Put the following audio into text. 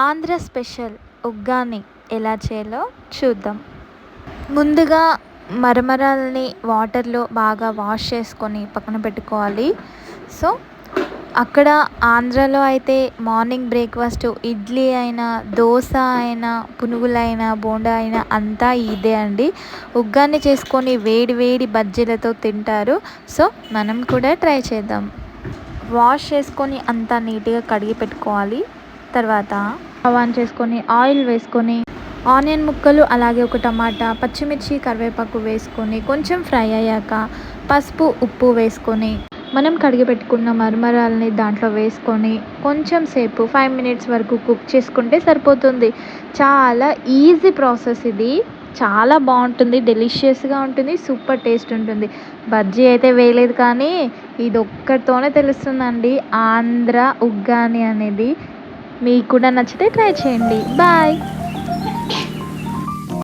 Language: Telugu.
ఆంధ్ర స్పెషల్ ఉగ్గాని ఎలా చేయాలో చూద్దాం. ముందుగా మరమరాలని వాటర్లో బాగా వాష్ చేసుకొని పక్కన పెట్టుకోవాలి. సో అక్కడ ఆంధ్రాలో అయితే మార్నింగ్ బ్రేక్ఫాస్ట్ ఇడ్లీ అయినా, దోశ అయినా, పునుగులైనా, బోండా అయినా అంతా ఇదే అండి. ఉగ్గాని చేసుకొని వేడి వేడి బజ్జీలతో తింటారు. సో మనం కూడా ట్రై చేద్దాం. వాష్ చేసుకొని అంతా నీట్గా కడిగి పెట్టుకోవాలి. తర్వాత స్టవ్ ఆన్ చేసుకొని ఆయిల్ వేసుకొని ఆనియన్ ముక్కలు, అలాగే ఒక టమాటా, పచ్చిమిర్చి, కరివేపాకు వేసుకొని కొంచెం ఫ్రై అయ్యాక పసుపు, ఉప్పు వేసుకొని మనం కడిగి పెట్టుకున్న మరమరాలని దాంట్లో వేసుకొని కొంచెం సేపు 5 మినిట్స్ వరకు కుక్ చేసుకుంటే సరిపోతుంది. చాలా ఈజీ ప్రాసెస్ ఇది. చాలా బాగుంటుంది, డెలిషియస్గా ఉంటుంది, సూపర్ టేస్ట్ ఉంటుంది. బజ్జీ అయితే వేయలేదు కానీ ఇది ఒక్కటితోనే తెలుస్తుందండి ఆంధ్ర ఉగ్గాని అనేది. మీకు కూడా నచ్చితే ట్రై చేయండి. బాయ్.